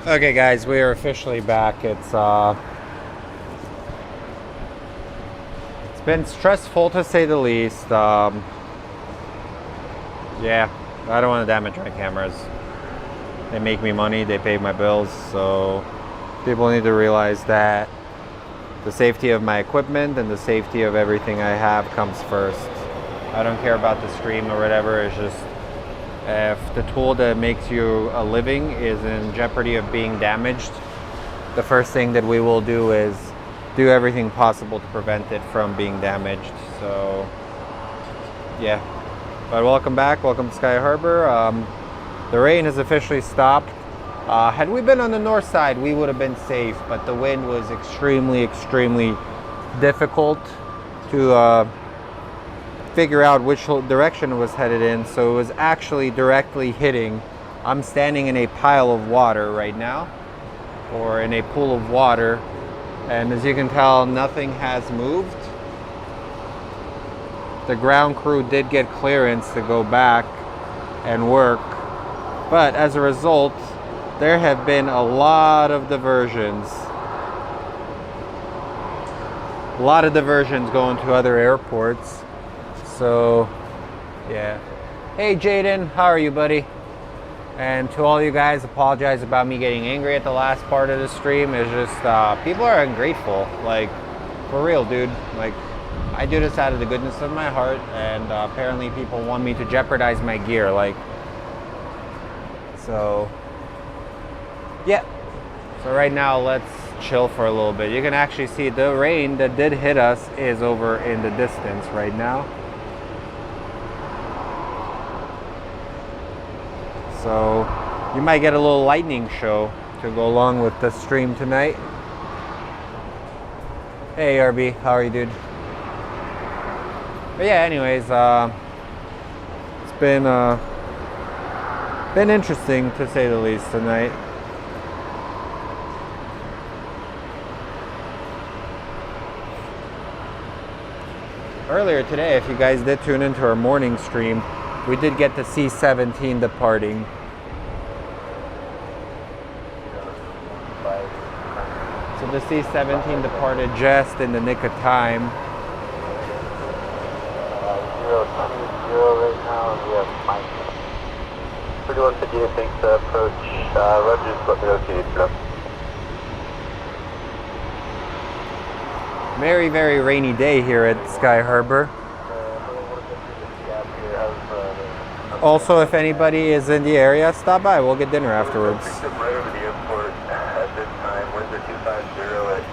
Okay guys, we are officially back. It's been stressful to say the least. Yeah, I don't want to damage my cameras. They make me money, they pay my bills, so people need to realize that the safety of my equipment and the safety of everything I have comes first. I don't care about the stream or whatever. It's just if the tool that makes you a living is in jeopardy of being damaged, the first thing that we will do is do everything possible to prevent it from being damaged. So yeah, but welcome back, welcome to Sky Harbor. The rain has officially stopped. Had we been on the north side, we would have been safe, but the wind was extremely difficult to figure out which direction it was headed in, so it was actually directly hitting. I'm standing in a pile of water right now, or in a pool of water, and as you can tell, nothing has moved. The ground crew did get clearance to go back and work, but as a result, there have been a lot of diversions. A lot of diversions going to other airports. So, yeah. Hey Jaden, how are you, buddy? And to all you guys, apologize about me getting angry at the last part of the stream. It's just, people are ungrateful. Like, for real, dude. Like, I do this out of the goodness of my heart, and apparently people want me to jeopardize my gear. Like, so, yeah. So right now, let's chill for a little bit. You can actually see the rain that did hit us is over in the distance right now. So you might get a little lightning show to go along with the stream tonight. Hey RB, how are you, dude? But yeah, anyways, it's been interesting to say the least tonight. Earlier today, if you guys did tune into our morning stream, we did get the C-17 departing. So the C-17 departed just in the nick of time. 020 right now, and we have Mike. 3158, thanks to approach. Roger, just let me know if you need to know. Very rainy day here at Sky Harbor. Also, if anybody is in the area, stop by. We'll get dinner afterwards.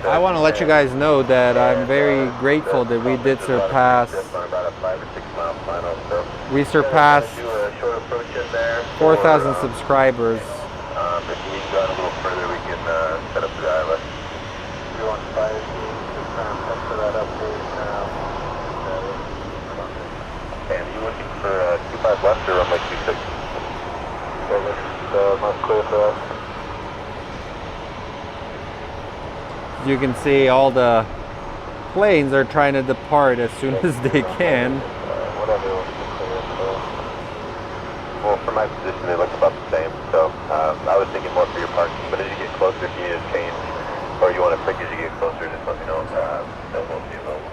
I want to let you guys know that I'm very grateful that we did surpass. We surpassed 4,000 subscribers. If you need to go out a little further, we can set up the ILS. 315, for that update now. And are you looking for 25 left or runway 26? Most clear for us. You can see all the planes are trying to depart as soon as they can. Whatever looks clear. Well, from my position, they look about the same. So I was thinking more for your parking, but as you get closer, if you need to change or you want to pick as you get closer, just let me know. They'll both be available.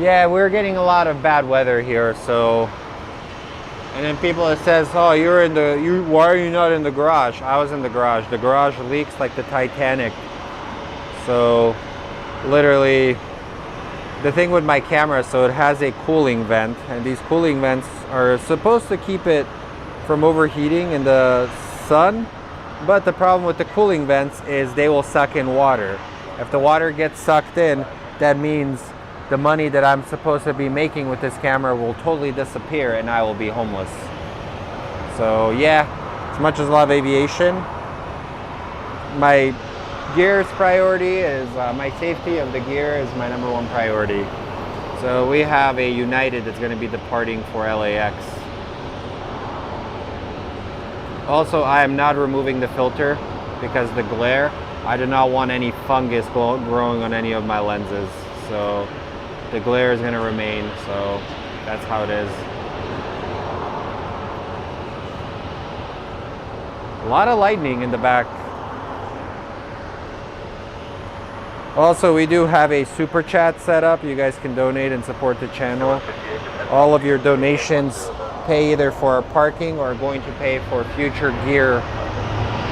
Yeah, we're getting a lot of bad weather here, so. And then people that says, "Oh, why are you not in the garage?" I was in the garage. The garage leaks like the Titanic. So, literally, the thing with my camera, so it has a cooling vent, and these cooling vents are supposed to keep it from overheating in the sun. But the problem with the cooling vents is they will suck in water. If the water gets sucked in, that means the money that I'm supposed to be making with this camera will totally disappear and I will be homeless. So yeah, as much as I love aviation, my gear's priority is, my safety of the gear is my #1 priority. So we have a United that's going to be departing for LAX. Also, I am not removing the filter because the glare, I do not want any fungus growing on any of my lenses. So the glare is going to remain, so that's how it is. A lot of lightning in the back. Also, we do have a super chat set up. You guys can donate and support the channel. All of your donations pay either for our parking or going to pay for future gear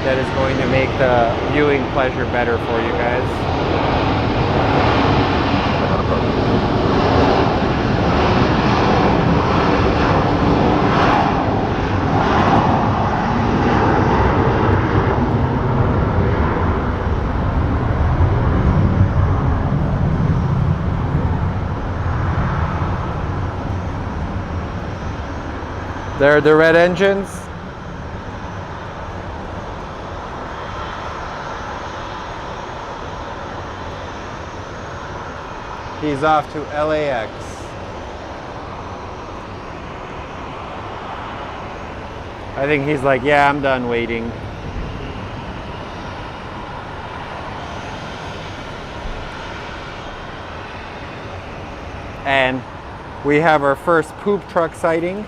that is going to make the viewing pleasure better for you guys. There are the red engines. He's off to LAX. I think he's like, yeah, I'm done waiting. And we have our first poop truck sighting.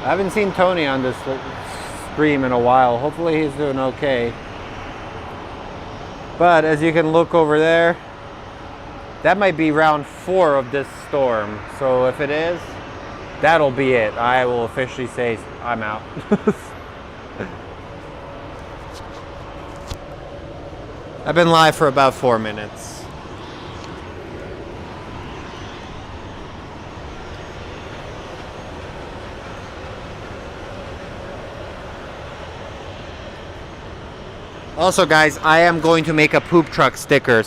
I haven't seen Tony on this stream in a while. Hopefully he's doing okay. But as you can look over there, that might be round 4 of this storm. So if it is, that'll be it. I will officially say I'm out. I've been live for about 4 minutes. Also guys, I am going to make a poop truck sticker,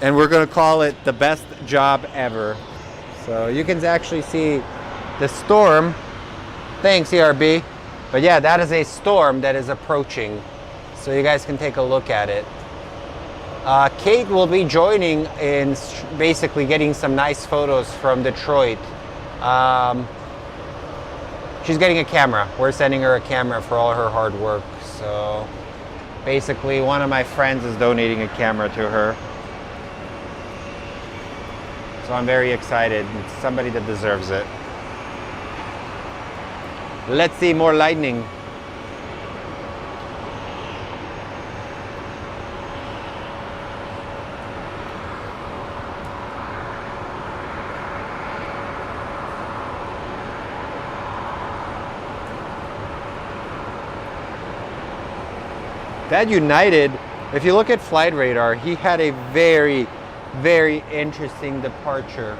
and we're going to call it the best job ever. So you can actually see the storm. Thanks ERB. But yeah, that is a storm that is approaching. So you guys can take a look at it. Kate will be joining in basically getting some nice photos from Detroit. She's getting a camera. We're sending her a camera for all her hard work. So basically, one of my friends is donating a camera to her. So I'm very excited. It's somebody that deserves it. Let's see more lightning. That United, if you look at flight radar, he had a very, very interesting departure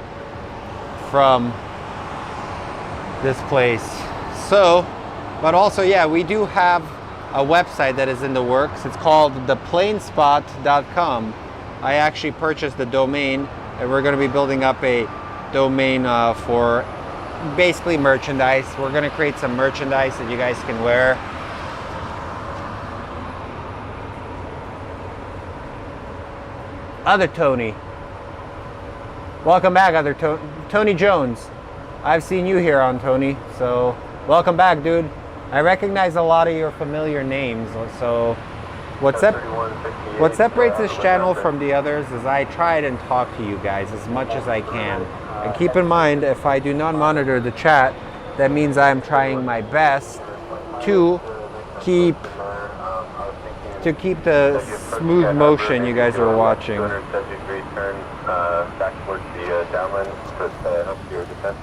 from this place. So, but also, yeah, we do have a website that is in the works. It's called theplane-spot.com. I actually purchased the domain, and we're going to be building up a domain for basically merchandise. We're going to create some merchandise that you guys can wear. Other Tony. Welcome back, other Tony Jones. I've seen you here on Tony, so welcome back, dude. I recognize a lot of your familiar names, so what separates this channel from the others is I try and talk to you guys as much as I can. And keep in mind, if I do not monitor the chat, that means I'm trying my best to keep the smooth motion you guys are watching. 270-degree turn back towards the downwind for your descent.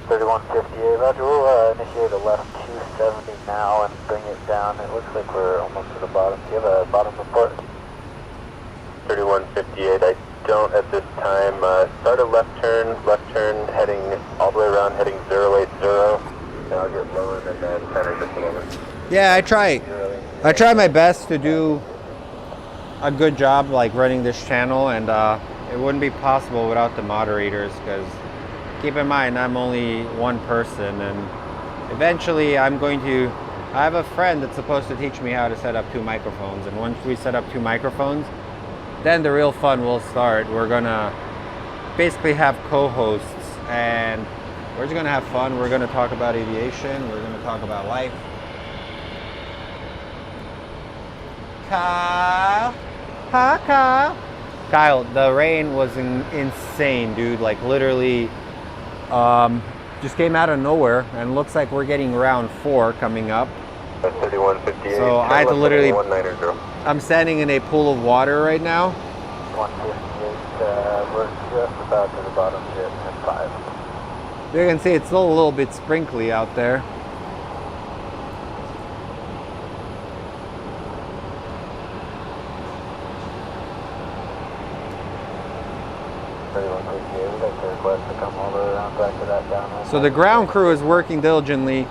3158, Roger. We'll initiate a left 270 now and bring it down. It looks like we're almost to the bottom. Do you have a bottom report? 3158, I don't at this time. Start a left turn, heading all the way around, heading 080. And I'll get lower and then center just a moment. Yeah, I try my best to do a good job like running this channel, and it wouldn't be possible without the moderators, because keep in mind I'm only one person, and eventually I have a friend that's supposed to teach me how to set up 2 microphones, and once we set up 2 microphones, then the real fun will start. We're gonna basically have co-hosts, and we're just gonna have fun. We're gonna talk about aviation, we're gonna talk about life. Kyle. Hi, Kyle. Kyle, the rain was insane, dude. Like literally, just came out of nowhere, and looks like we're getting round 4 coming up. 3158. So I had to literally. 190. I'm standing in a pool of water right now. 158. We're just about to the bottom here at 5. You can see it's still a little bit sprinkly out there. So the ground crew is working diligently.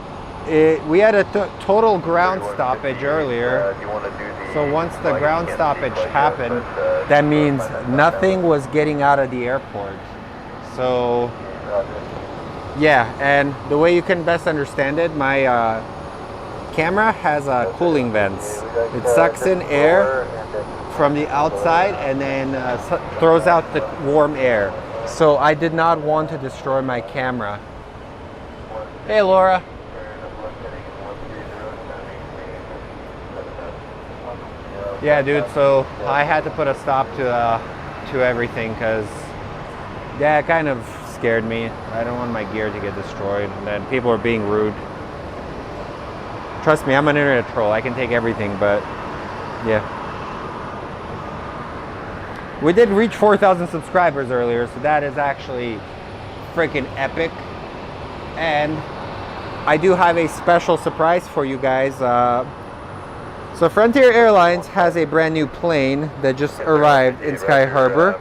We had a total ground stoppage earlier. So once the ground stoppage happened, that means nothing was getting out of the airport. So yeah, and the way you can best understand it, my camera has cooling vents. It sucks in air from the outside and then throws out the warm air. So I did not want to destroy my camera. Hey Laura. Yeah, dude. So I had to put a stop to everything because yeah, it kind of scared me. I don't want my gear to get destroyed, and then people are being rude. Trust me, I'm an internet troll. I can take everything, but yeah. We did reach 4,000 subscribers earlier, so that is actually freaking epic. And I do have a special surprise for you guys. So Frontier Airlines has a brand new plane that just arrived in Sky Harbor.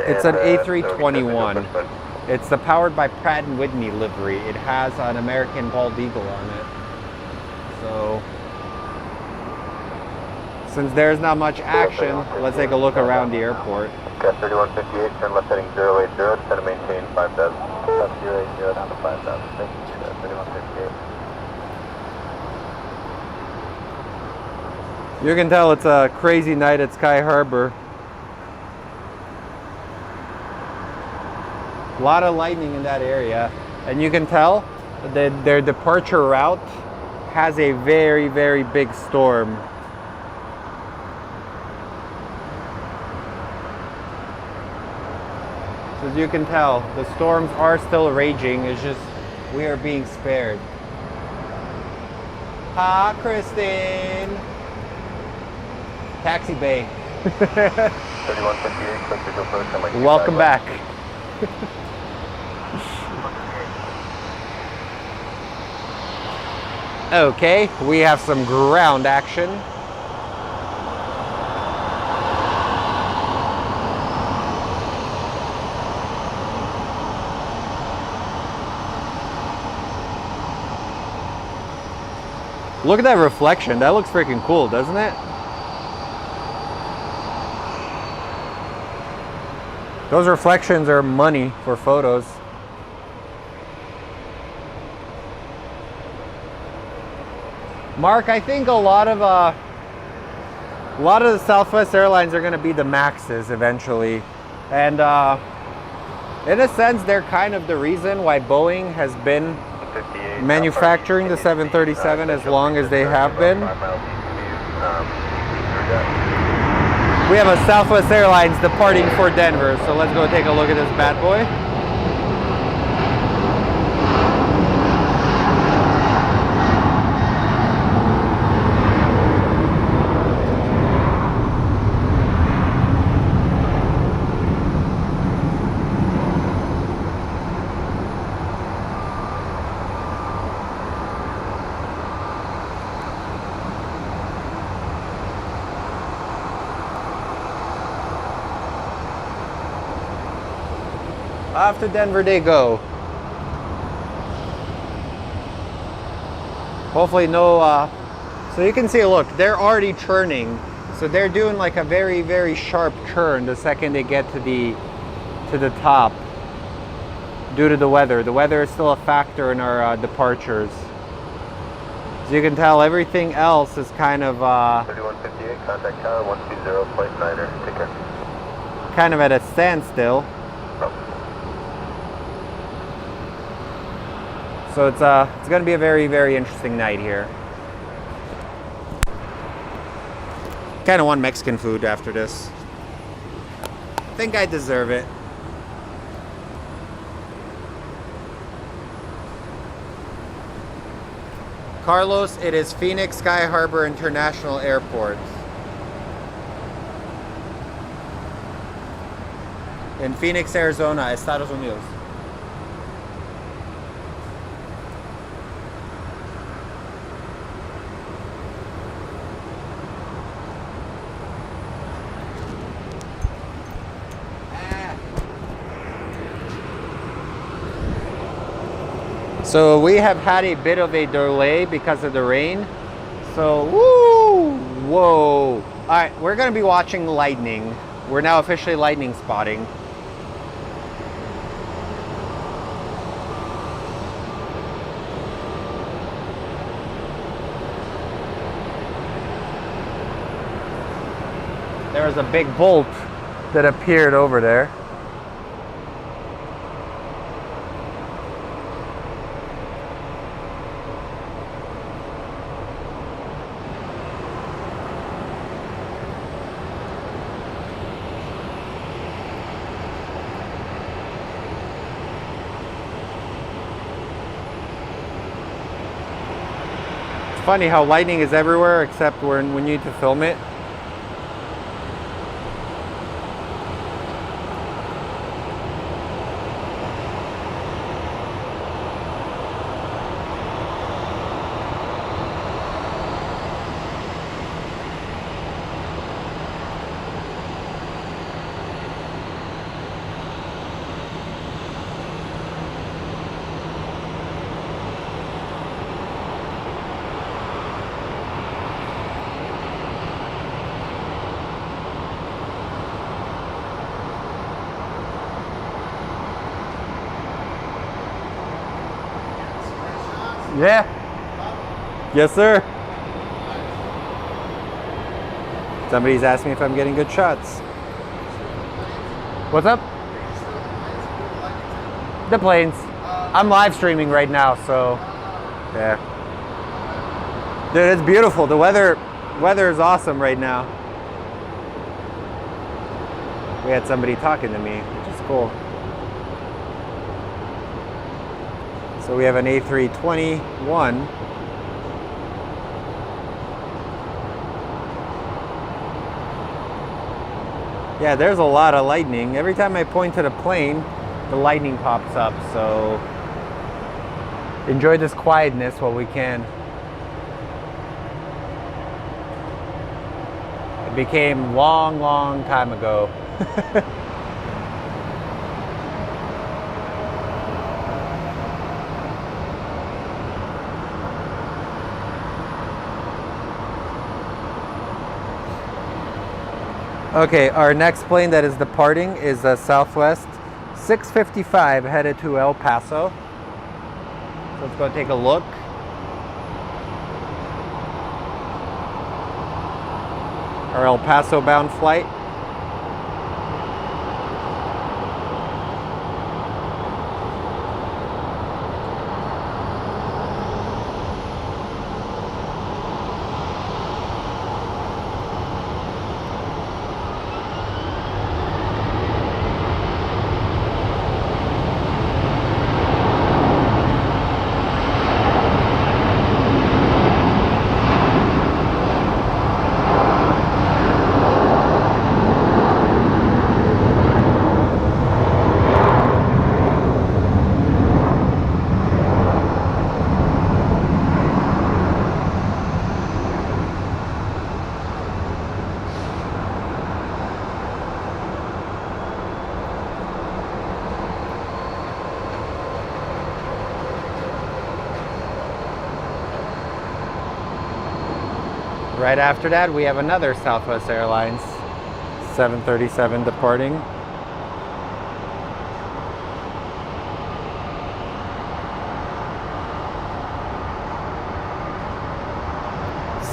It's an A321. It's the powered by Pratt & Whitney livery. It has an American bald eagle on it. So since there's not much action, let's take a look around the airport. Okay, 3158, turn left heading 080, descend to maintain 5000. Left 080 down to 5000. Thank you, 3158. You can tell it's a crazy night at Sky Harbor. A lot of lightning in that area, and you can tell that their departure route has a very, very big storm. So as you can tell, the storms are still raging. It's just we are being spared. Hi, Kristen. Taxi Bay. 3158, click to go first. Welcome back. Okay, we have some ground action. Look at that reflection. That looks freaking cool, doesn't it? Those reflections are money for photos. Mark, I think a lot of the Southwest Airlines are going to be the Maxes eventually, and in a sense, they're kind of the reason why Boeing has been manufacturing the 737 as long as they have been. We have a Southwest Airlines departing for Denver, so let's go take a look at this bad boy. Off to Denver they go. Hopefully no, so you can see, look, they're already churning. So they're doing like a very, very sharp turn the second they get to the top due to the weather. The weather is still a factor in our departures. As you can tell, everything else is kind of 3158, contact tower 120, flight 9er, take care. Kind of at a standstill. So it's going to be a very, very interesting night here. Kind of want Mexican food after this. Think I deserve it. Carlos, it is Phoenix Sky Harbor International Airport. In Phoenix, Arizona, Estados Unidos. So we have had a bit of a delay because of the rain. So, woo, whoa. All right, we're gonna be watching lightning. We're now officially lightning spotting. There was a big bolt that appeared over there. It's funny how lightning is everywhere except when you need to film it. Yeah. Yes, sir. Somebody's asking me if I'm getting good shots. What's up? The planes. I'm live streaming right now, so yeah. Dude, it's beautiful. The weather is awesome right now. We had somebody talking to me, which is cool. So we have an A321. Yeah, there's a lot of lightning. Every time I point to the plane, the lightning pops up. So enjoy this quietness while we can. It became long, long time ago. Okay, our next plane that is departing is a Southwest 655 headed to El Paso. So let's go take a look. Our El Paso bound flight. Right after that, we have another Southwest Airlines 737 departing.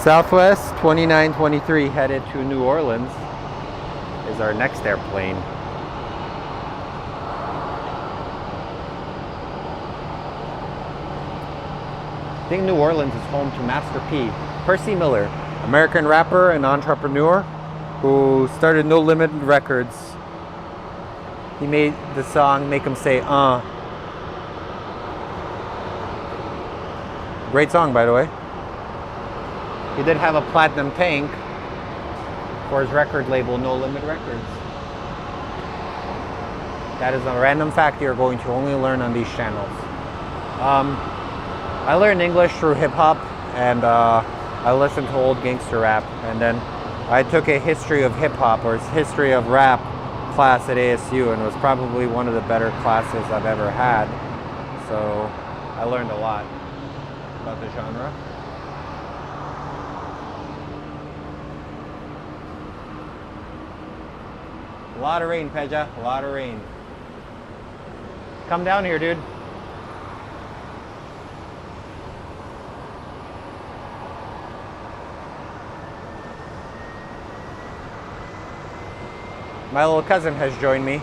Southwest 2923 headed to New Orleans is our next airplane. I think New Orleans is home to Master P, Percy Miller. American rapper and entrepreneur who started No Limit Records. He made the song Make 'Em Say, Great song, by the way. He did have a platinum tank for his record label, No Limit Records. That is a random fact you're going to only learn on these channels. I learned English through hip-hop, and I listened to old gangster rap, and then I took a history of hip-hop or history of rap class at ASU, and it was probably one of the better classes I've ever had. So I learned a lot about the genre. A lot of rain, Peja, a lot of rain. Come down here, dude. My little cousin has joined me.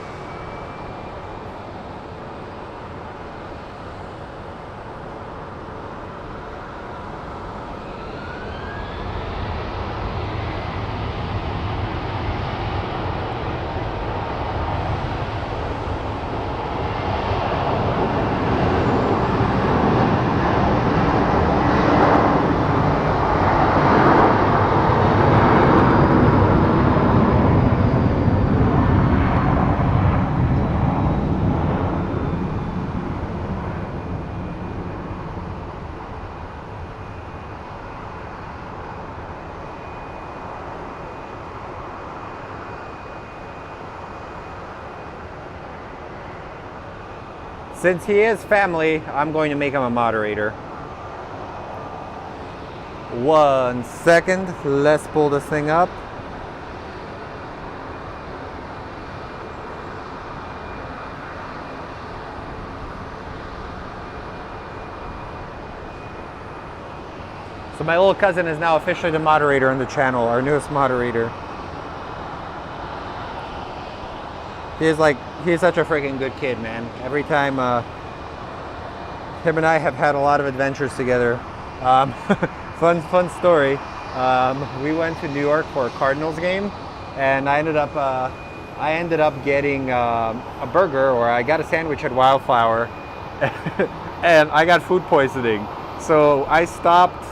Since he is family, I'm going to make him a moderator. 1 second, let's pull this thing up. So my little cousin is now officially the moderator on the channel, our newest moderator. He's such a freaking good kid, man. Every time, him and I have had a lot of adventures together. Fun story. We went to New York for a Cardinals game, and I ended up getting a burger, or I got a sandwich at Wildflower, and I got food poisoning. So I stopped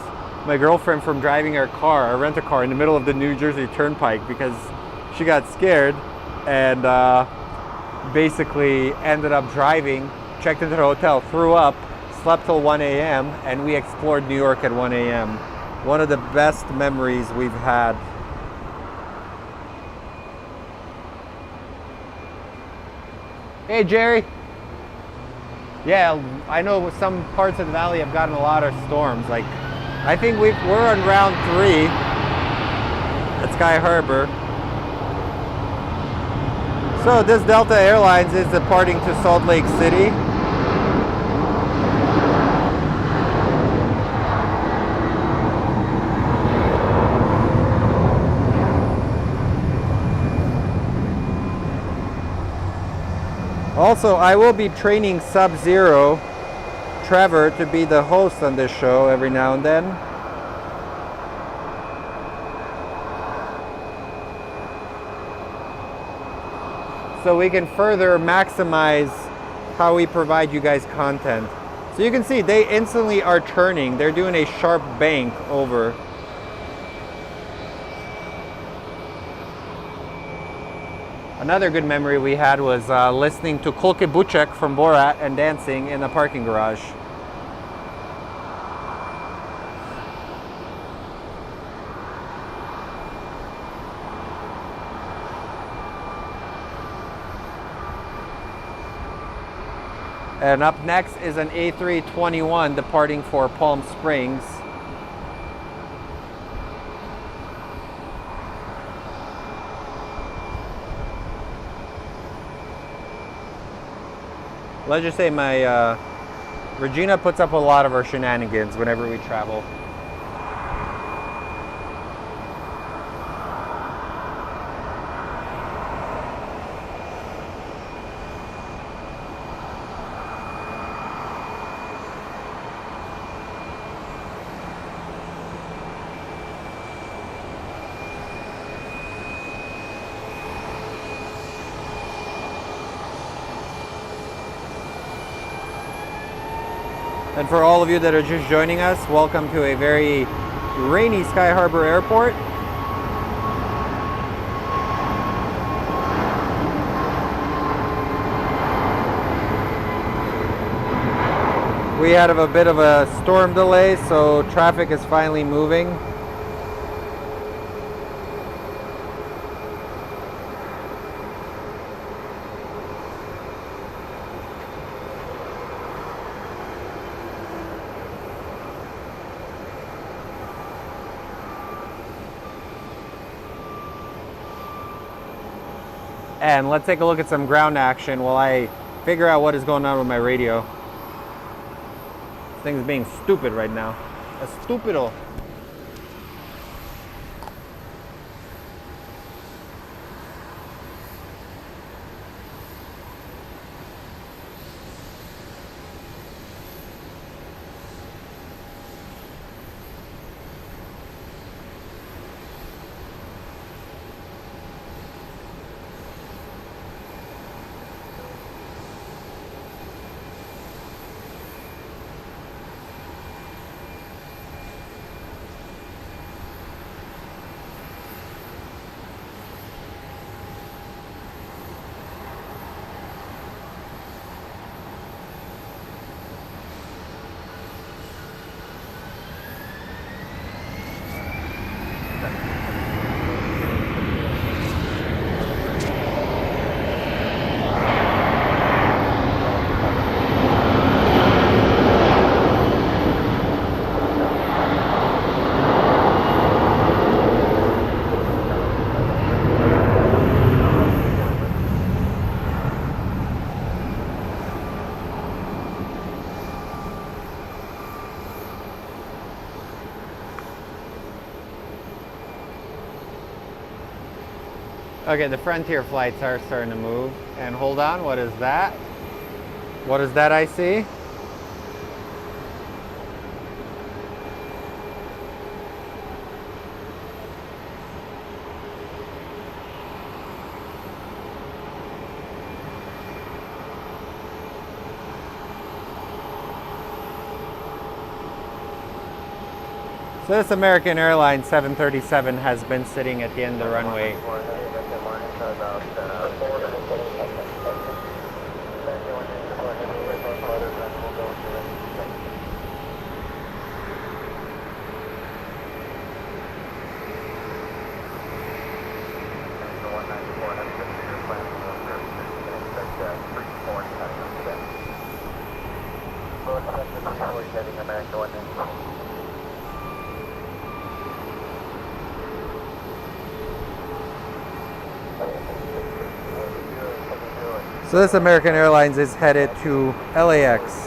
my girlfriend from driving her car, a rent-a-car, in the middle of the New Jersey Turnpike because she got scared, and basically ended up driving, checked into the hotel, threw up, slept till 1 a.m., and we explored New York at 1 a.m. One of the best memories we've had. Hey, Jerry. Yeah, I know some parts of the valley have gotten a lot of storms. Like, I think we're on round 3 at Sky Harbor. So this Delta Airlines is departing to Salt Lake City. Also, I will be training Sub-Zero, Trevor, to be the host on this show every now and then. So we can further maximize how we provide you guys content. So you can see they instantly are turning. They're doing a sharp bank over. Another good memory we had was listening to Kolke Buchek from Borat and dancing in a parking garage. And up next is an A321 departing for Palm Springs. Let's just say my Regina puts up a lot of our shenanigans whenever we travel. And for all of you that are just joining us, welcome to a very rainy Sky Harbor Airport. We had a bit of a storm delay, so traffic is finally moving. And let's take a look at some ground action while I figure out what is going on with my radio. This thing's being stupid right now. Stupido. Okay, the Frontier flights are starting to move. And hold on, what is that? What is that I see? So this American Airlines 737 has been sitting at the end of the runway. So this American Airlines is headed to LAX.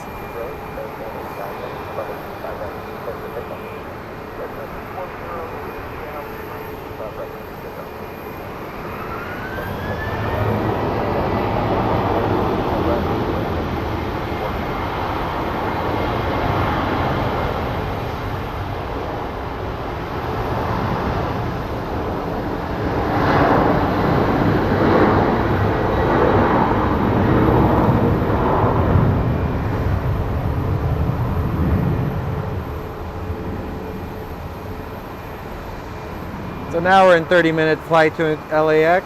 So now we're in 30-minute flight to LAX.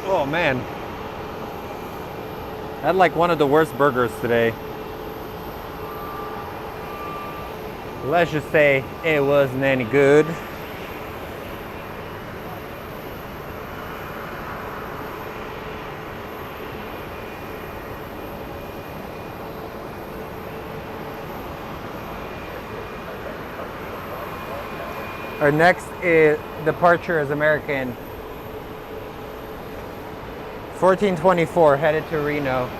Oh man, I had like one of the worst burgers today. Let's just say it wasn't any good. Our next departure is American 1424 headed to Reno.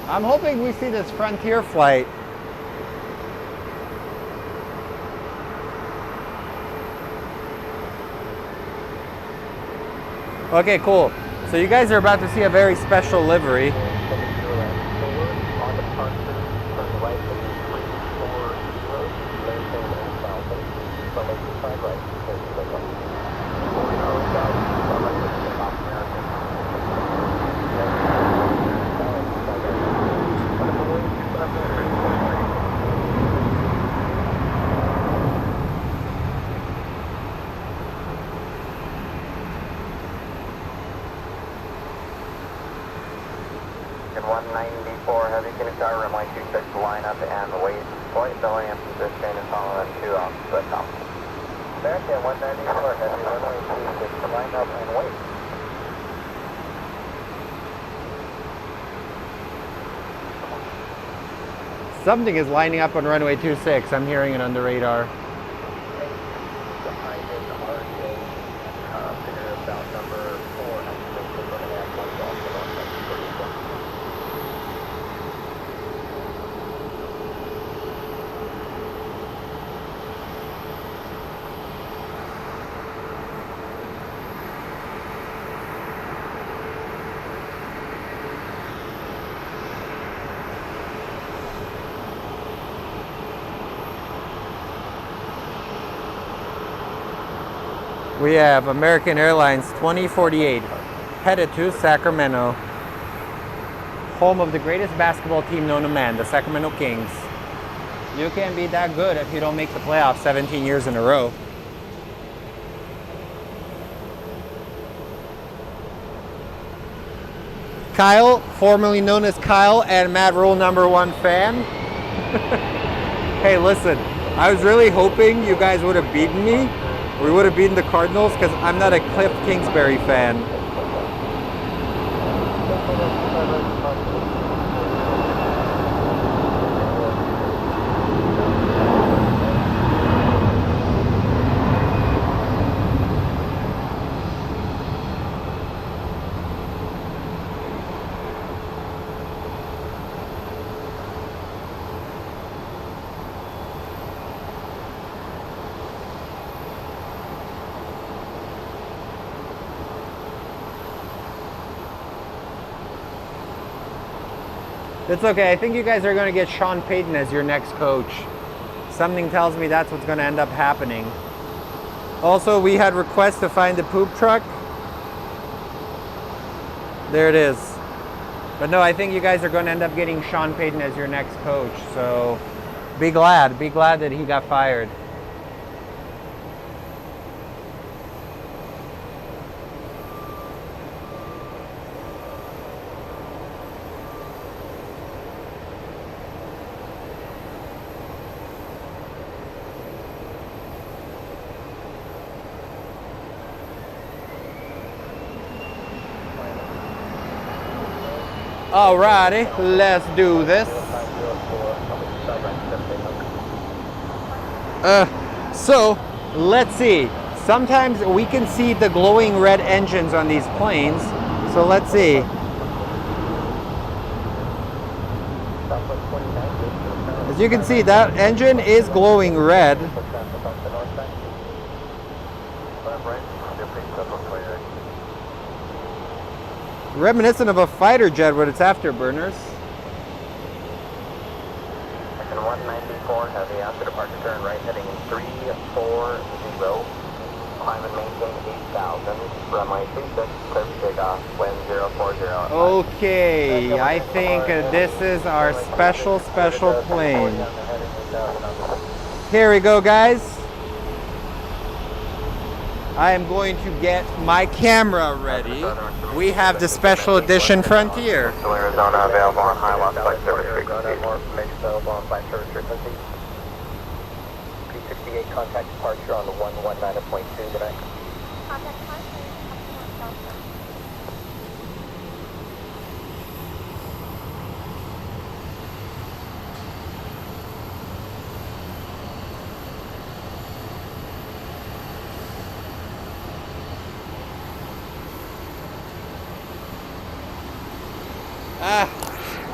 I'm hoping we see this Frontier flight. Okay, cool. So you guys are about to see a very special livery. And 194 heavy, can you start runway 26 line up and wait. Flight belly and position and follow that 2 off the top. American 194 heavy, runway 26 line up and wait. Something is lining up on runway 26. I'm hearing it on the radar. We have American Airlines 2048 headed to Sacramento, home of the greatest basketball team known to man, the Sacramento Kings. You can't be that good if you don't make the playoffs 17 years in a row. Kyle, formerly known as Kyle and Mad Rule #1 fan. Hey, listen, I was really hoping you guys would have beaten me. We would have beaten the Cardinals because I'm not a Cliff Kingsbury fan. It's okay. I think you guys are going to get Sean Payton as your next coach. Something tells me that's what's going to end up happening. Also, we had requests to find the poop truck. There it is. But no, I think you guys are going to end up getting Sean Payton as your next coach. So be glad that he got fired. Alrighty, let's do this. So, let's see. Sometimes we can see the glowing red engines on these planes. So let's see. As you can see, that engine is glowing red. Reminiscent of a fighter jet with its afterburners. Section 194 heavy after departure turn right heading 340. Climb and maintain 8,000. Runway 26, clear for takeoff, wind 040. Okay, I think this is our special plane. Here we go, guys. I am going to get my camera ready. We have the special edition Frontier. Arizona available on high loss flight service frequency. More information available on flight service frequency. P68 contact departure on the 119.2 today. Contact departure.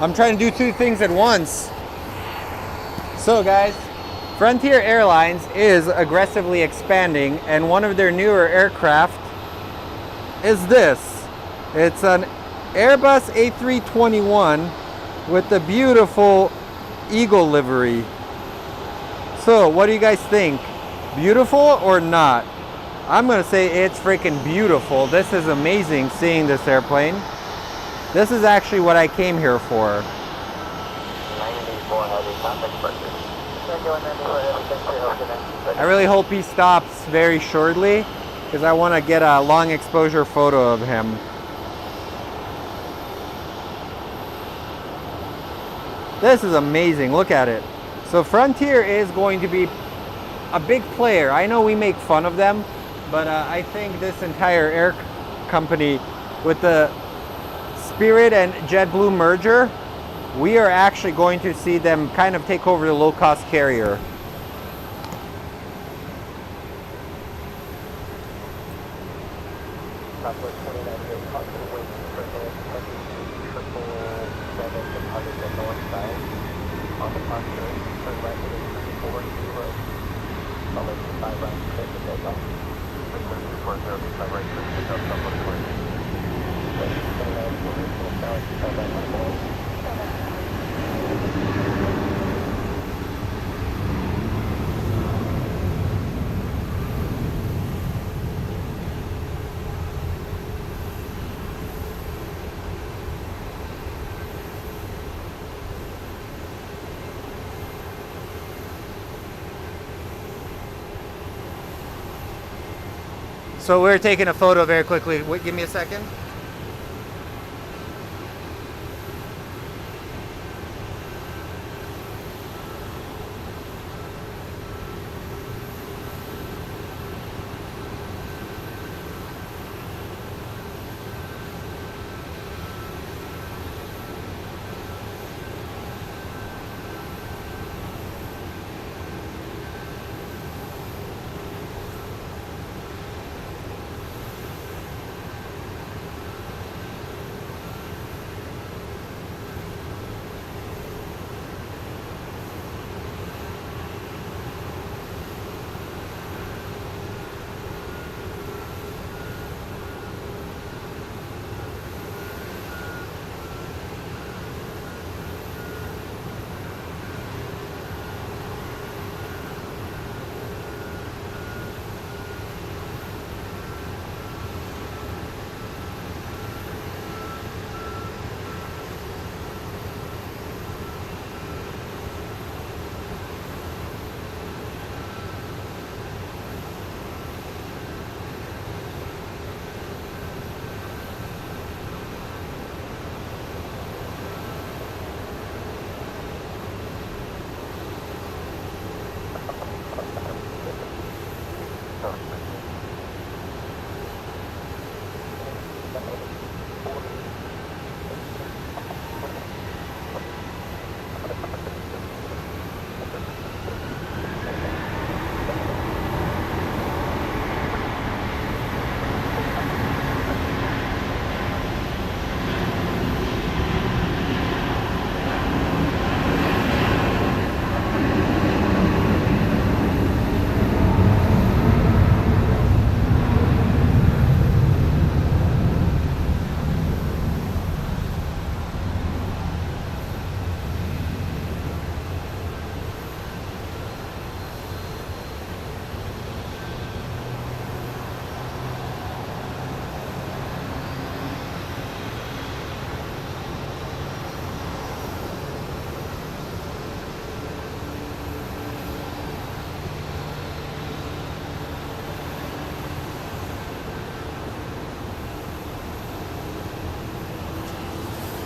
I'm trying to do two things at once. So guys, Frontier Airlines is aggressively expanding, and one of their newer aircraft is this. It's an Airbus A321 with the beautiful Eagle livery. So, what do you guys think? Beautiful or not? I'm gonna say it's freaking beautiful. This is amazing seeing this airplane. This is actually what I came here for. 94 heavy, contact pressure. I really hope he stops very shortly because I want to get a long exposure photo of him. This is amazing. Look at it. So Frontier is going to be a big player. I know we make fun of them, but I think this entire air company, with the Spirit and JetBlue merger, we are actually going to see them kind of take over the low-cost carrier. So we're taking a photo very quickly. Wait, give me a second.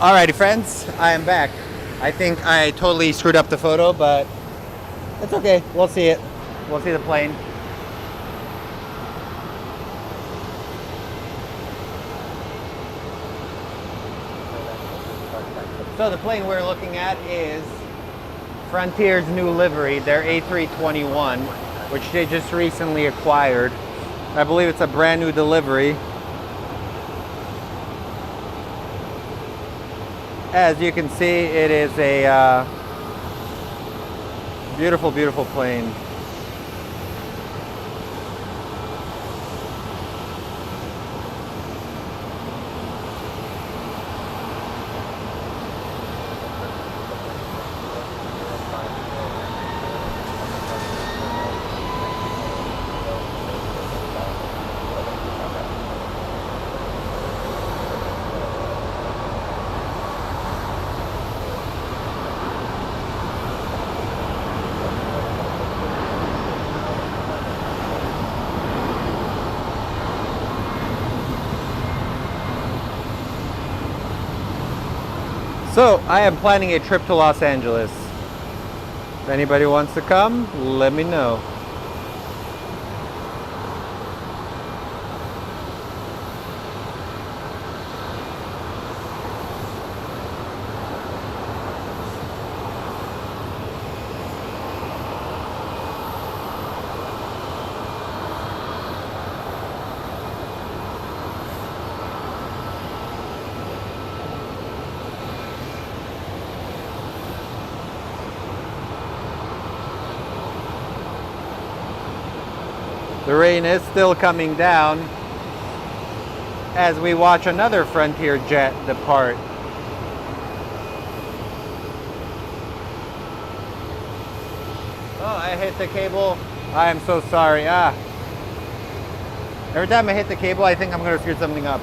Alrighty friends, I am back. I think I totally screwed up the photo, but it's okay. We'll see it. We'll see the plane. So the plane we're looking at is Frontier's new livery, their A321, which they just recently acquired. I believe it's a brand new delivery. As you can see, it is a beautiful, beautiful plane. So, I am planning a trip to Los Angeles. If anybody wants to come, let me know. The rain is still coming down as we watch another Frontier jet depart. Oh, I hit the cable. I am so sorry. Every time I hit the cable, I think I'm going to screw something up.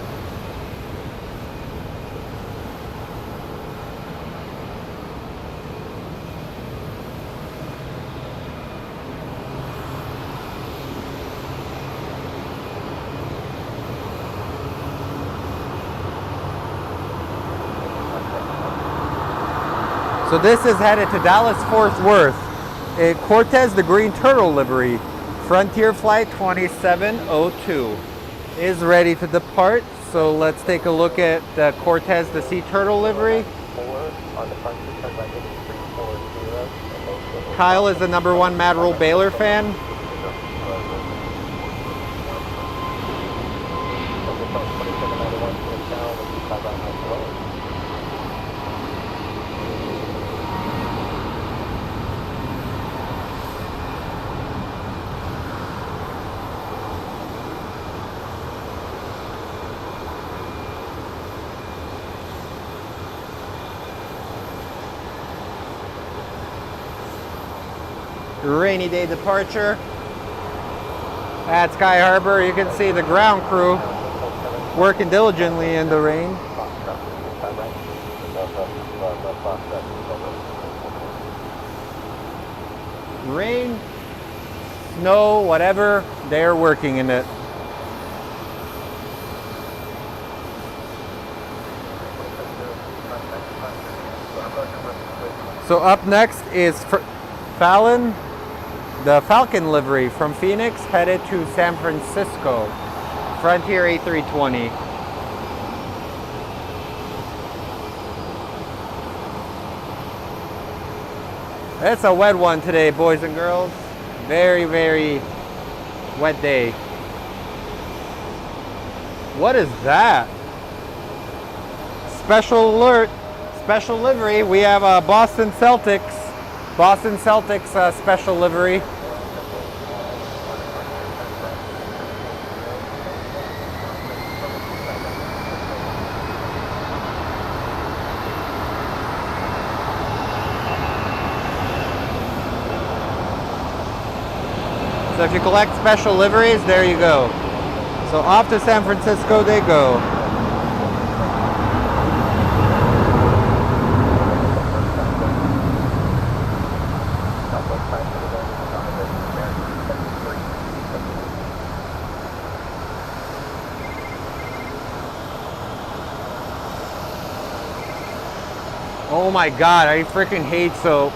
So this is headed to Dallas-Fort Worth. Cortez, the green turtle livery. Frontier Flight 2702 is ready to depart. So let's take a look at the Cortez, the sea turtle livery. Kyle is the #1 Mad Roll Baylor fan. Rainy day departure at Sky Harbor. You can see the ground crew working diligently in the rain. Rain, snow, whatever, they're working in it. So up next is Fallon, the Falcon livery from Phoenix, headed to San Francisco. Frontier A320. It's a wet one today, boys and girls. Very, very wet day. What is that? Special alert, special livery. We have a Boston Celtics special livery. So if you collect special liveries, there you go. So off to San Francisco they go. Oh my God, I freaking hate soap.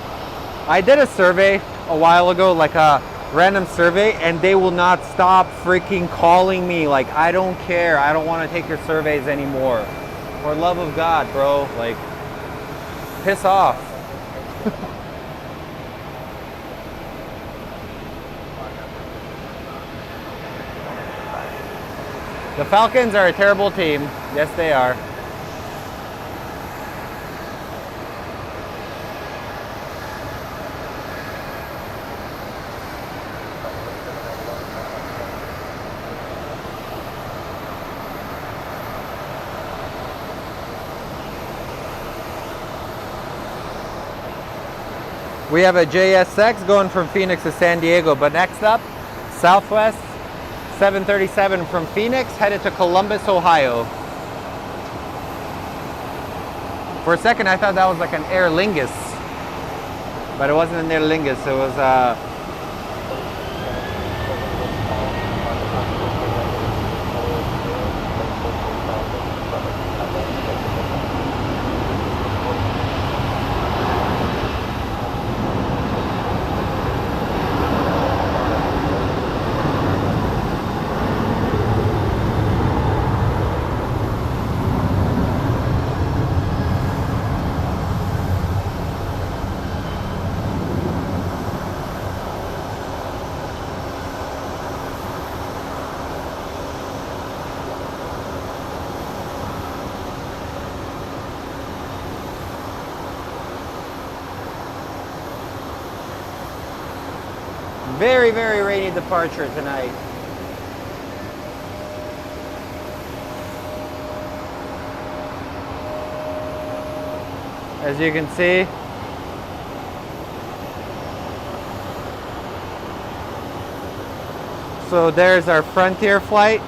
I did a survey a while ago, like a random survey, and they will not stop freaking calling me. Like, I don't care. I don't want to take your surveys anymore. For love of God, bro. Like, piss off. The Falcons are a terrible team. Yes, they are. We have a JSX going from Phoenix to San Diego, but next up, Southwest 737 from Phoenix, headed to Columbus, Ohio. For a second, I thought that was like an Aer Lingus, but it wasn't an Aer Lingus. It was Very, very rainy departure tonight. As you can see, so there's our Frontier flight.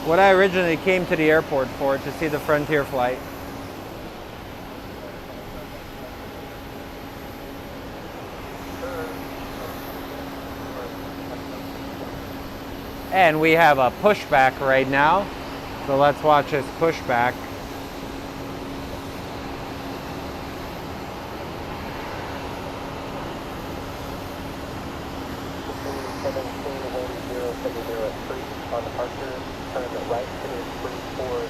What I originally came to the airport for, to see the Frontier flight. And we have a pushback right now. So let's watch this pushback. On departure, turn right to 340,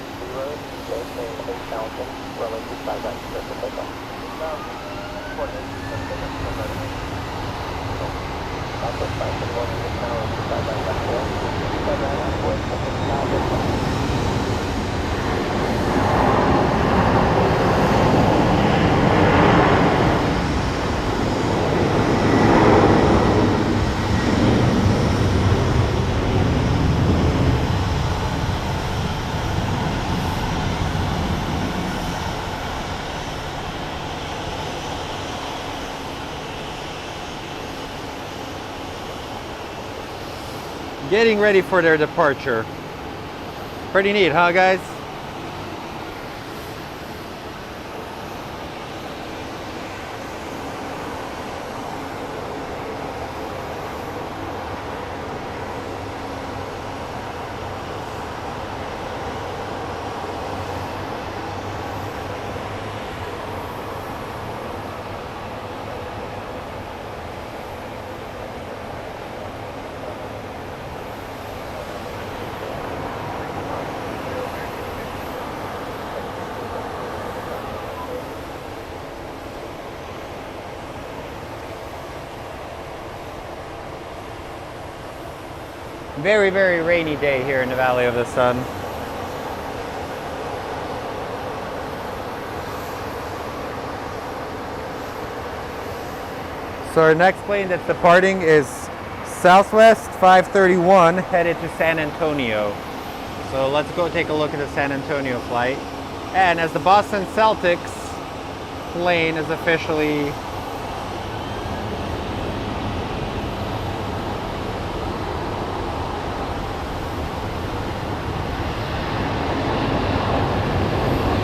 maintain 8,000, runway 25 right, clear for takeoff. Southwest 531, tower 25 right, left 4, 25 right, left 4, 25. Getting ready for their departure. Pretty neat, huh, guys? Very, very rainy day here in the Valley of the Sun. So our next plane that's departing is Southwest 531 headed to San Antonio. So let's go take a look at the San Antonio flight. And as the Boston Celtics plane is officially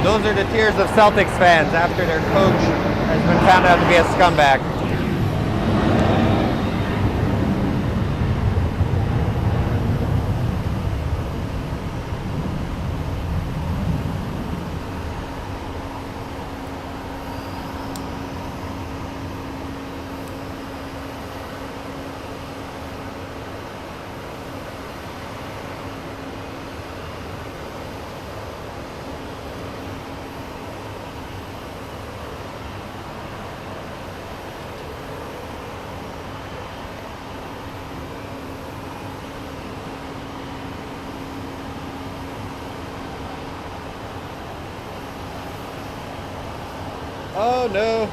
those are the tears of Celtics fans after their coach has been found out to be a scumbag. Oh no.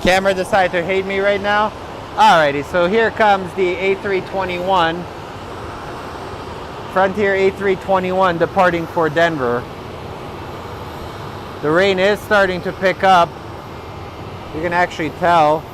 Camera decided to hate me right now. Alrighty, so here comes the A321, Frontier A321 departing for Denver. The rain is starting to pick up. You can actually tell.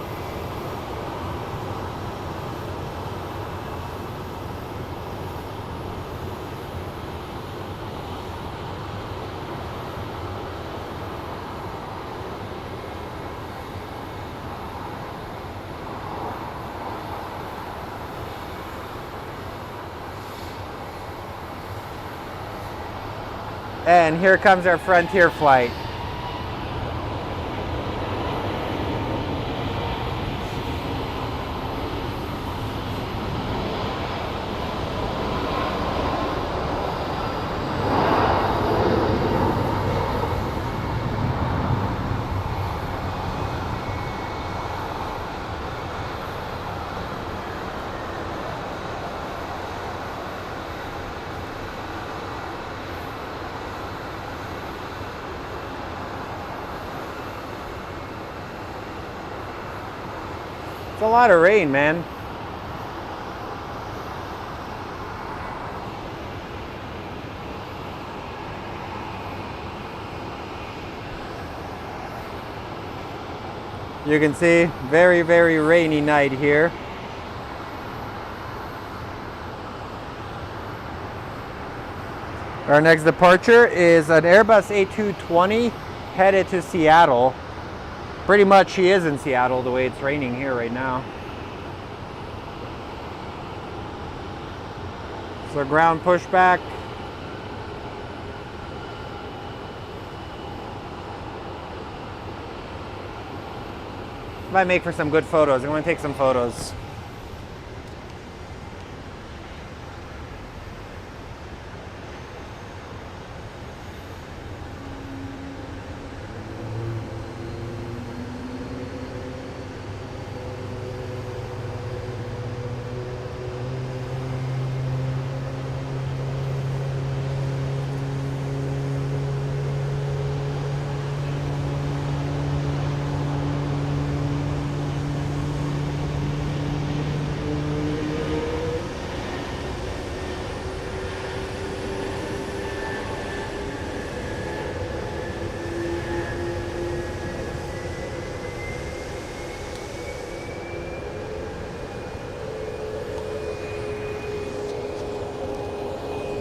And here comes our Frontier flight. a lot of rain, man. You can see, very, very rainy night here. Our next departure is an Airbus A220 headed to Seattle. Pretty much she is in Seattle the way it's raining here right now. So ground pushback. Might make for some good photos. I'm going to take some photos.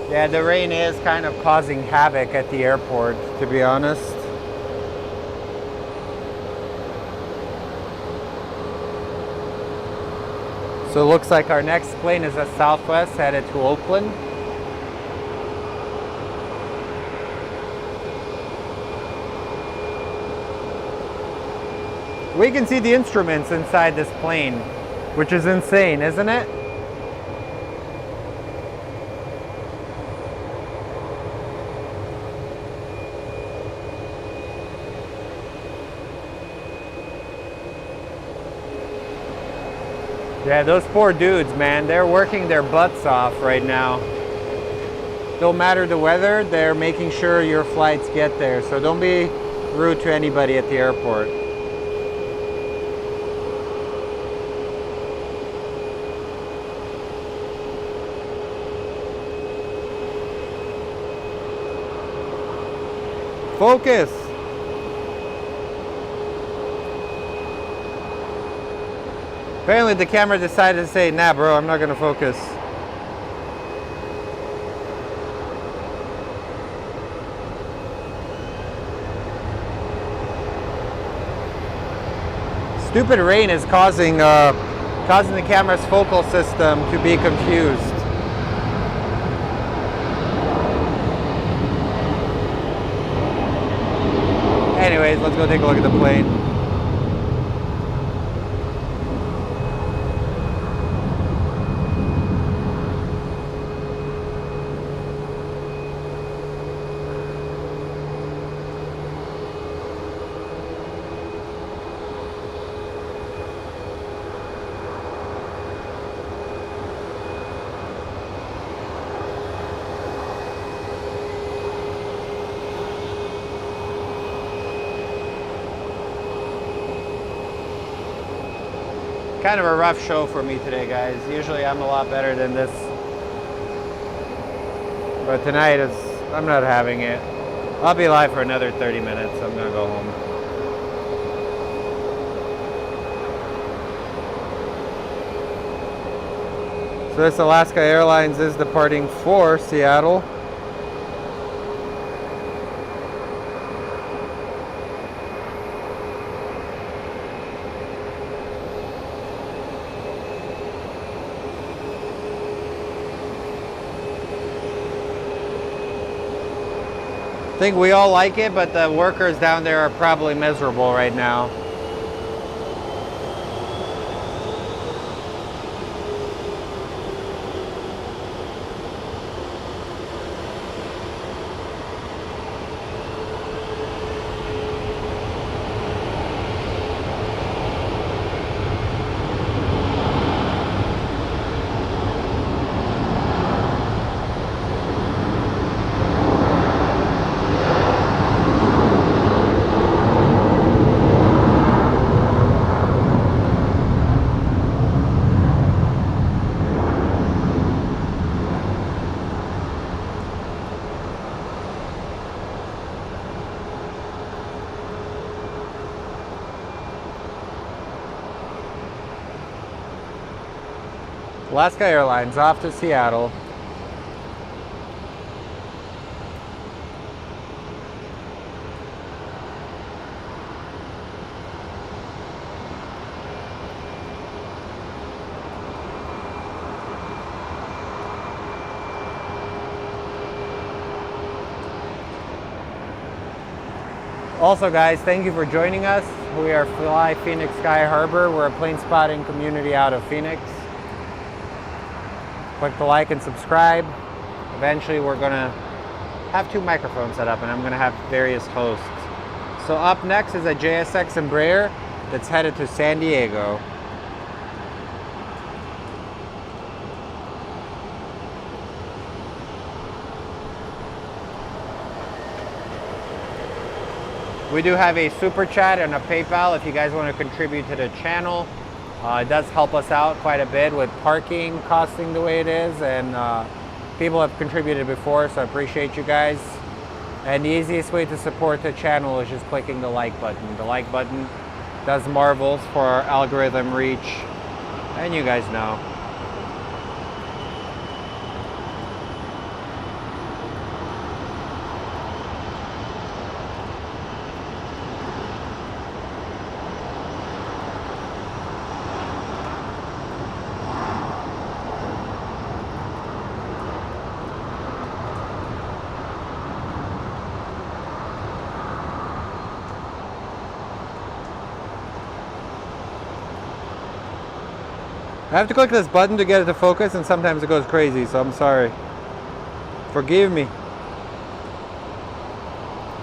Yeah, the rain is kind of causing havoc at the airport, to be honest. So it looks like our next plane is a Southwest headed to Oakland. We can see the instruments inside this plane, which is insane, isn't it? Yeah, those poor dudes, man, they're working their butts off right now. Don't matter the weather, they're making sure your flights get there. So don't be rude to anybody at the airport. Focus! Apparently the camera decided to say, nah bro, I'm not gonna focus. Stupid rain is causing the camera's focal system to be confused. Anyways, let's go take a look at the plane. Kind of a rough show for me today, guys. Usually I'm a lot better than this. But tonight I'm not having it. I'll be live for another 30 minutes. I'm gonna go home. So this Alaska Airlines is departing for Seattle. I think we all like it, but the workers down there are probably miserable right now. Alaska Airlines off to Seattle. Also guys, thank you for joining us. We are Fly Phoenix Sky Harbor. We're a plane spotting community out of Phoenix. Click the like and subscribe. Eventually we're gonna have 2 microphones set up and I'm gonna have various hosts. So up next is a JSX Embraer that's headed to San Diego. We do have a super chat and a PayPal if you guys want to contribute to the channel. It does help us out quite a bit with parking costing the way it is, and people have contributed before, so I appreciate you guys. And the easiest way to support the channel is just clicking the like button. The like button does marvels for our algorithm reach, and you guys know. I have to click this button to get it to focus, and sometimes it goes crazy, so I'm sorry. Forgive me.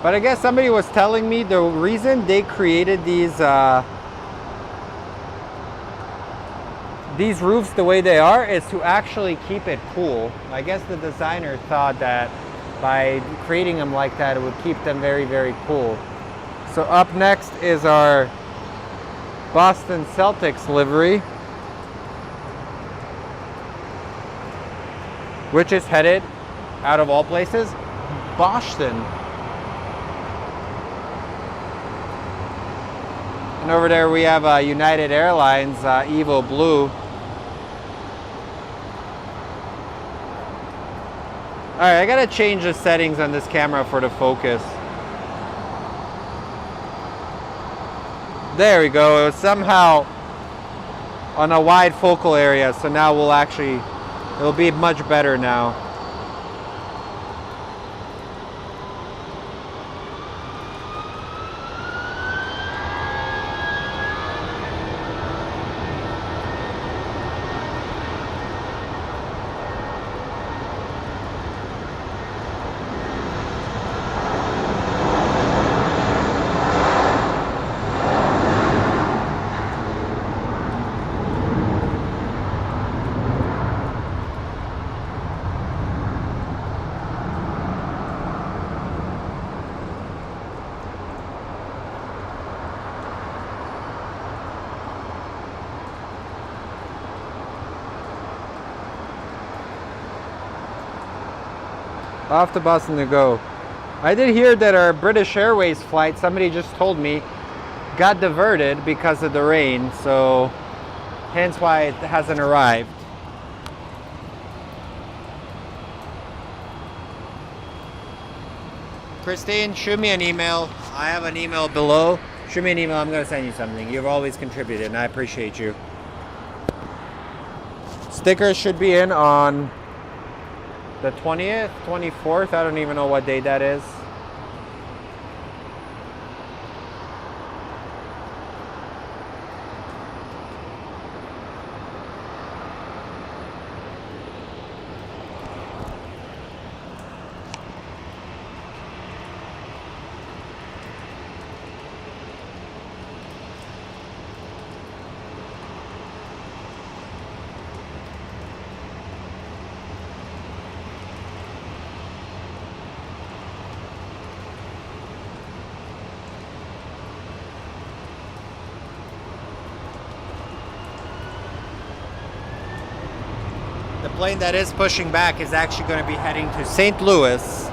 But I guess somebody was telling me the reason they created these roofs the way they are is to actually keep it cool. I guess the designer thought that by creating them like that, it would keep them very, very cool. So up next is our Boston Celtics livery, which is headed, out of all places, Boston. And over there we have United Airlines Evo Blue. Alright, I gotta change the settings on this camera for the focus. There we go. It was somehow on a wide focal area, so now we'll actually, it'll be much better now. Off to Boston to go. I did hear that our British Airways flight, somebody just told me, got diverted because of the rain, so hence why it hasn't arrived. Christine, shoot me an email. I have an email below. Shoot me an email, I'm going to send you something. You've always contributed and I appreciate you. Stickers should be in on the 20th, 24th, I don't even know what day that is. The plane that is pushing back is actually going to be heading to St. Louis.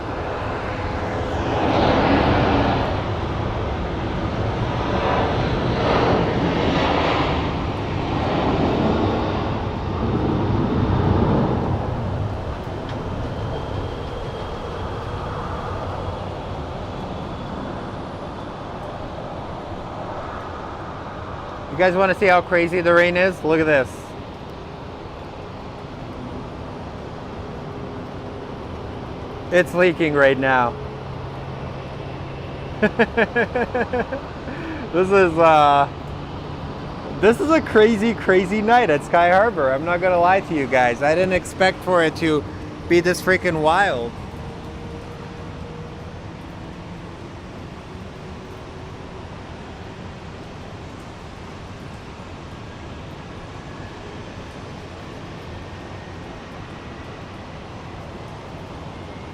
You guys want to see how crazy the rain is? Look at this. It's leaking right now. This is a crazy night at Sky Harbor. I'm not gonna lie to you guys. I didn't expect for it to be this freaking wild.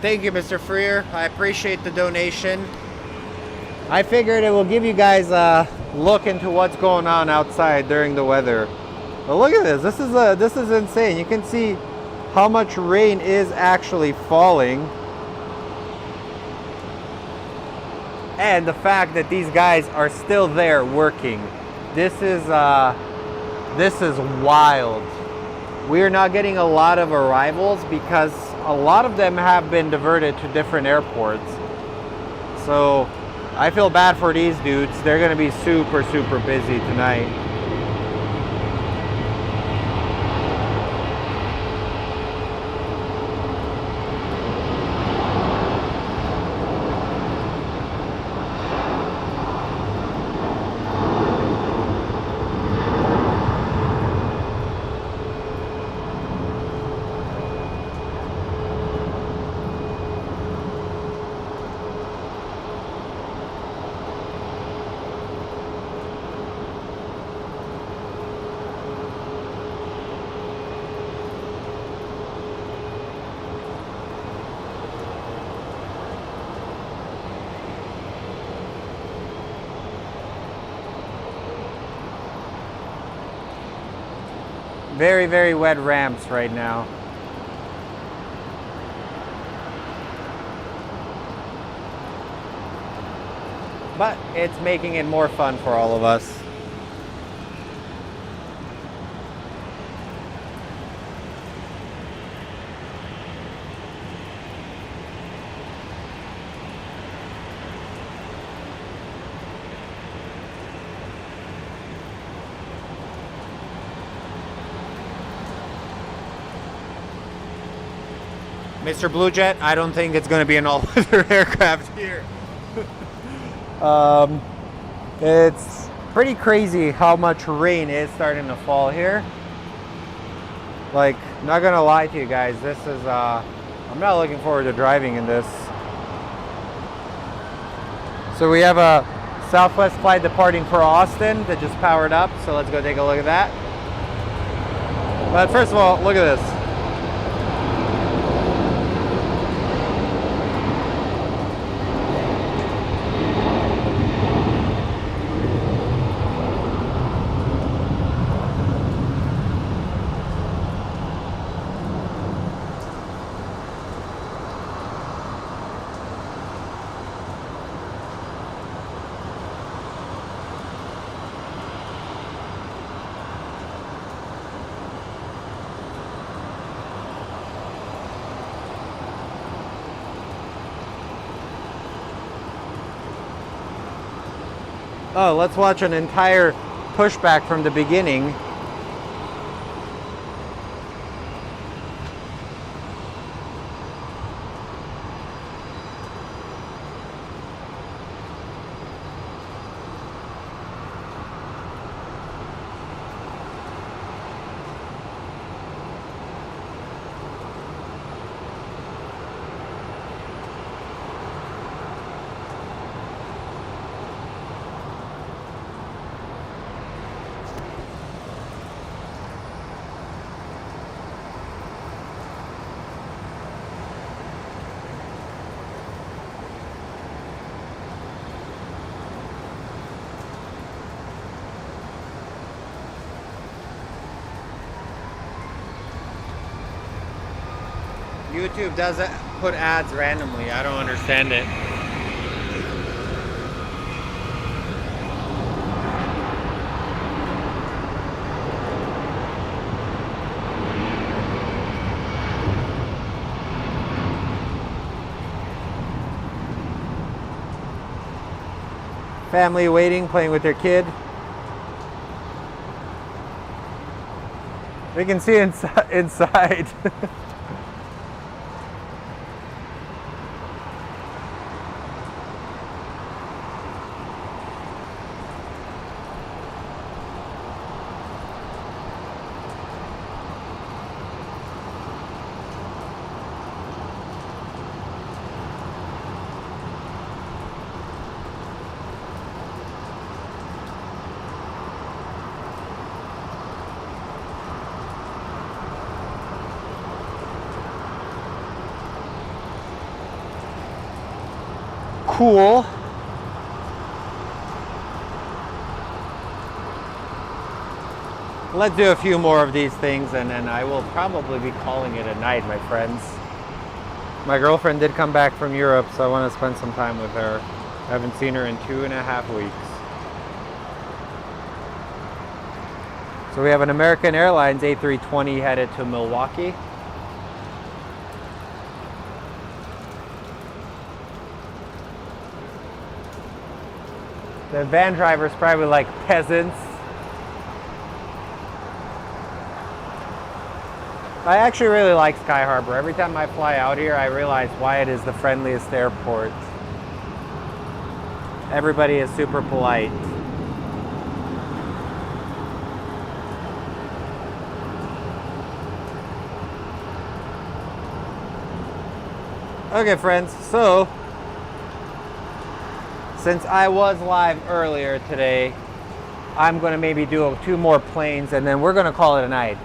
Thank you, Mr. Freer. I appreciate the donation. I figured it will give you guys a look into what's going on outside during the weather. But look at this. This is insane. You can see how much rain is actually falling. And the fact that these guys are still there working. This is wild. We are not getting a lot of arrivals because a lot of them have been diverted to different airports. So I feel bad for these dudes. They're gonna be super busy tonight. Very wet ramps right now. But it's making it more fun for all of us. Mr. Blue Jet, I don't think it's going to be an all-weather aircraft here. It's pretty crazy how much rain is starting to fall here. Like, not going to lie to you guys, this is, I'm not looking forward to driving in this. So we have a Southwest flight departing for Austin that just powered up, so let's go take a look at that. But first of all, look at this. Oh, let's watch an entire pushback from the beginning. YouTube doesn't put ads randomly. I don't understand it. Family waiting, playing with their kid. We can see inside. Cool. Let's do a few more of these things and then I will probably be calling it a night, my friends. My girlfriend did come back from Europe, so I want to spend some time with her. I haven't seen her in 2.5 weeks. So we have an American Airlines A320 headed to Milwaukee. The van driver's probably like peasants. I actually really like Sky Harbor. Every time I fly out here, I realize why it is the friendliest airport. Everybody is super polite. Okay, friends, so since I was live earlier today, I'm gonna maybe do 2 more planes and then we're gonna call it a night.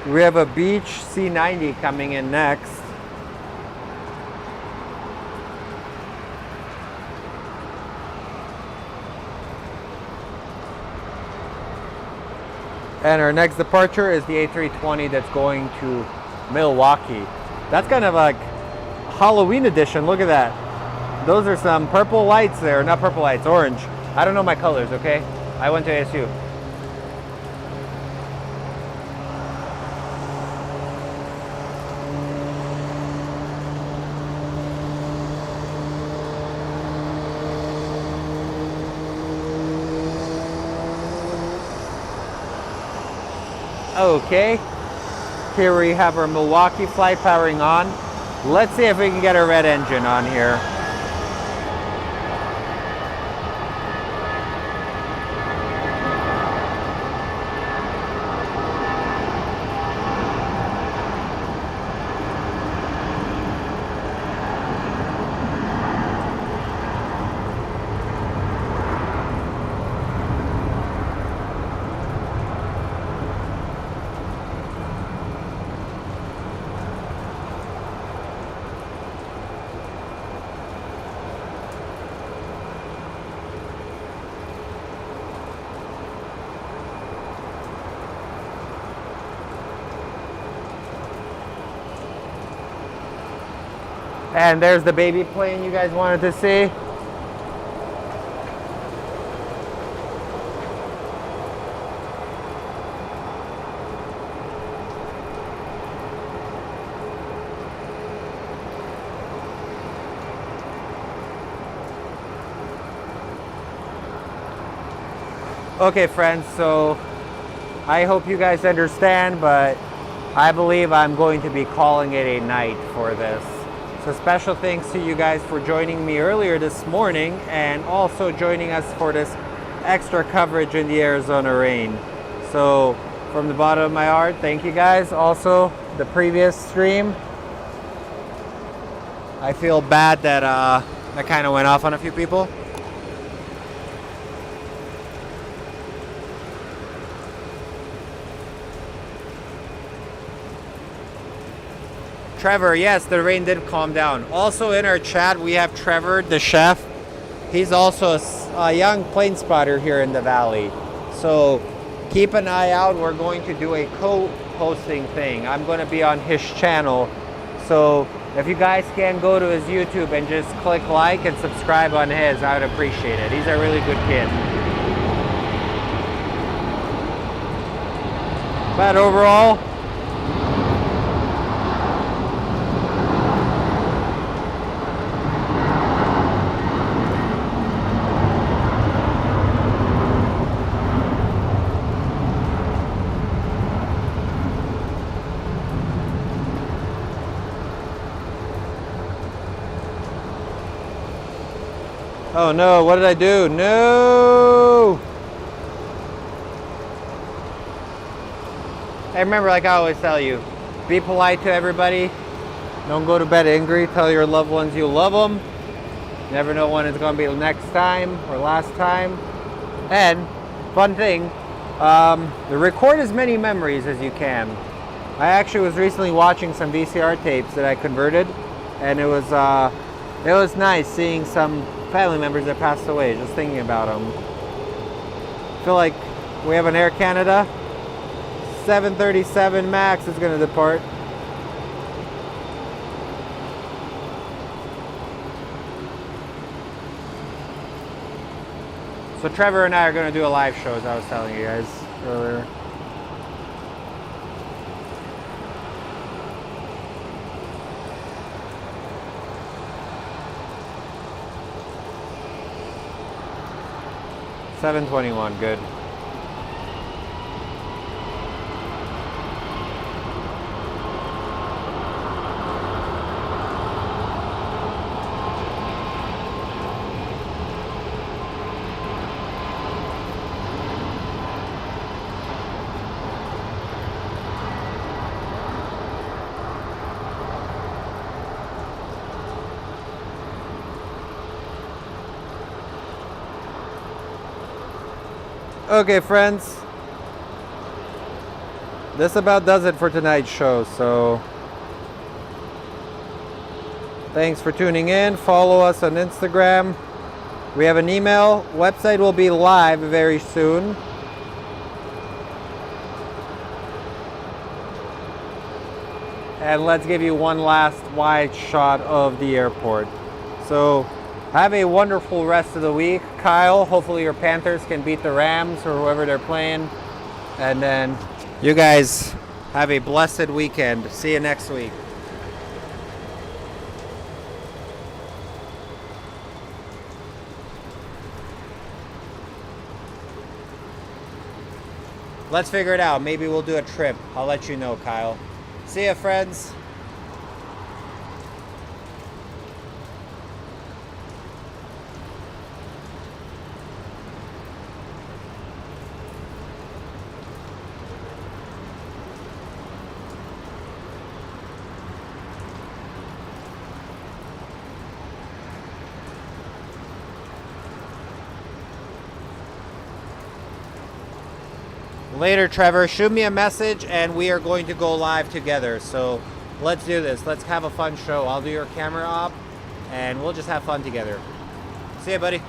We have a Beach C90 coming in next. And our next departure is the A320 that's going to Milwaukee. That's kind of like Halloween edition. Look at that. Those are some purple lights there. Not purple lights, orange. I don't know my colors, okay? I went to ASU. Okay, here we have our Milwaukee flight powering on. Let's see if we can get a red engine on here. And there's the baby plane you guys wanted to see. Okay, friends, so I hope you guys understand, but I believe I'm going to be calling it a night for this. So special thanks to you guys for joining me earlier this morning and also joining us for this extra coverage in the Arizona rain. So from the bottom of my heart, thank you guys. Also, the previous stream, I feel bad that that kind of went off on a few people. Trevor, yes, the rain did calm down. Also in our chat, we have Trevor, the chef. He's also a young plane spotter here in the valley. So keep an eye out. We're going to do a posting thing. I'm going to be on his channel. So if you guys can go to his YouTube and just click like and subscribe on his, I would appreciate it. He's a really good kid. But overall, oh no, what did I do? No! Hey, remember, like I always tell you, be polite to everybody. Don't go to bed angry. Tell your loved ones you love them. Never know when it's going to be the next time or last time. And, fun thing, record as many memories as you can. I actually was recently watching some VCR tapes that I converted, and it was nice seeing some family members that passed away, just thinking about them. I feel like we have an Air Canada 737 MAX is going to depart. So Trevor and I are going to do a live show, as I was telling you guys earlier. $721, good. Okay, friends, this about does it for tonight's show. So thanks for tuning in. Follow us on Instagram. We have an email. Website will be live very soon. And let's give you one last wide shot of the airport. So have a wonderful rest of the week. Kyle, hopefully your Panthers can beat the Rams or whoever they're playing. And then you guys have a blessed weekend. See you next week. Let's figure it out. Maybe we'll do a trip. I'll let you know, Kyle. See ya, friends. Later, Trevor, shoot me a message and we are going to go live together. So let's do this. Let's have a fun show. I'll do your camera op and we'll just have fun together. See ya, buddy.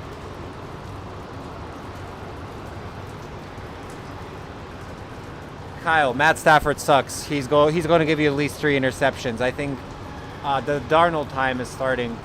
Kyle, Matt Stafford sucks. He's going to give you at least 3 interceptions. I think the Darnold time is starting.